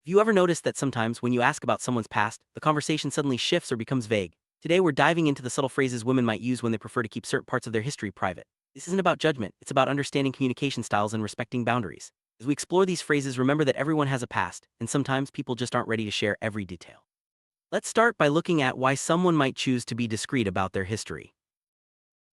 you ever noticed that sometimes when you ask about someone's past, the conversation suddenly shifts or becomes vague? Today we're diving into the subtle phrases women might use when they prefer to keep certain parts of their history private. This isn't about judgment, it's about understanding communication styles and respecting boundaries. As we explore these phrases, remember that everyone has a past, and sometimes people just aren't ready to share every detail. Let's start by looking at why someone might choose to be discreet about their history.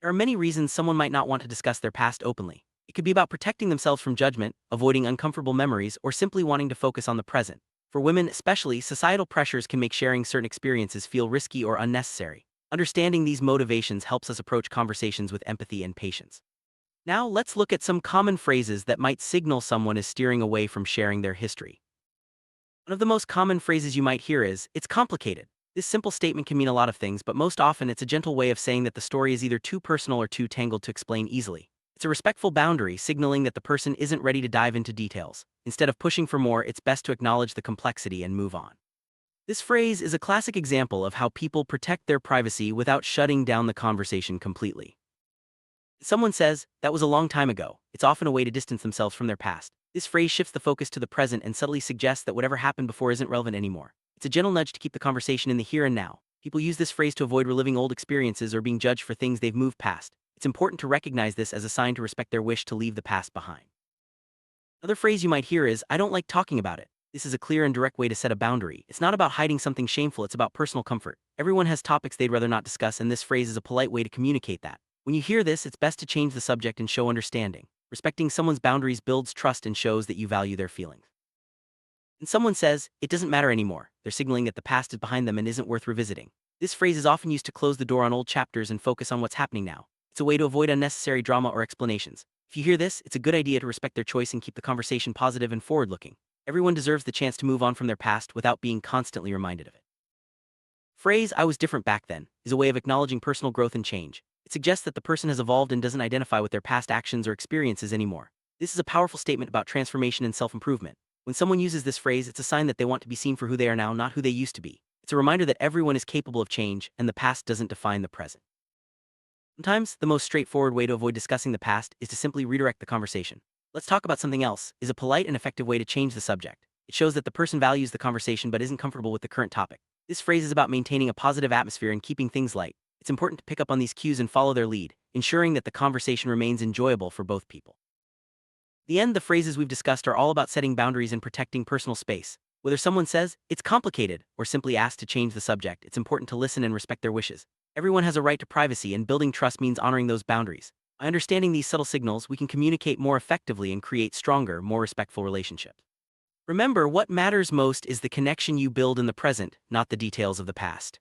There are many reasons someone might not want to discuss their past openly. It could be about protecting themselves from judgment, avoiding uncomfortable memories, or simply wanting to focus on the present. For women especially, societal pressures can make sharing certain experiences feel risky or unnecessary. Understanding these motivations helps us approach conversations with empathy and patience. Now, let's look at some common phrases that might signal someone is steering away from sharing their history. One of the most common phrases you might hear is, "It's complicated." This simple statement can mean a lot of things, but most often it's a gentle way of saying that the story is either too personal or too tangled to explain easily. It's a respectful boundary, signaling that the person isn't ready to dive into details. Instead of pushing for more, it's best to acknowledge the complexity and move on. This phrase is a classic example of how people protect their privacy without shutting down the conversation completely. Someone says, "That was a long time ago." It's often a way to distance themselves from their past. This phrase shifts the focus to the present and subtly suggests that whatever happened before isn't relevant anymore. It's a gentle nudge to keep the conversation in the here and now. People use this phrase to avoid reliving old experiences or being judged for things they've moved past. It's important to recognize this as a sign to respect their wish to leave the past behind. Another phrase you might hear is, "I don't like talking about it." This is a clear and direct way to set a boundary. It's not about hiding something shameful, it's about personal comfort. Everyone has topics they'd rather not discuss, and this phrase is a polite way to communicate that. When you hear this, it's best to change the subject and show understanding. Respecting someone's boundaries builds trust and shows that you value their feelings. When someone says, "It doesn't matter anymore," they're signaling that the past is behind them and isn't worth revisiting. This phrase is often used to close the door on old chapters and focus on what's happening now. It's a way to avoid unnecessary drama or explanations. If you hear this, it's a good idea to respect their choice and keep the conversation positive and forward-looking. Everyone deserves the chance to move on from their past without being constantly reminded of it. Phrase, "I was different back then," is a way of acknowledging personal growth and change. It suggests that the person has evolved and doesn't identify with their past actions or experiences anymore. This is a powerful statement about transformation and self-improvement. When someone uses this phrase, it's a sign that they want to be seen for who they are now, not who they used to be. It's a reminder that everyone is capable of change, and the past doesn't define the present. Sometimes, the most straightforward way to avoid discussing the past is to simply redirect the conversation. "Let's talk about something else" is a polite and effective way to change the subject. It shows that the person values the conversation but isn't comfortable with the current topic. This phrase is about maintaining a positive atmosphere and keeping things light. It's important to pick up on these cues and follow their lead, ensuring that the conversation remains enjoyable for both people. In the end, the phrases we've discussed are all about setting boundaries and protecting personal space. Whether someone says, "It's complicated," or simply asks to change the subject, it's important to listen and respect their wishes. Everyone has a right to privacy, and building trust means honoring those boundaries. By understanding these subtle signals, we can communicate more effectively and create stronger, more respectful relationships. Remember, what matters most is the connection you build in the present, not the details of the past.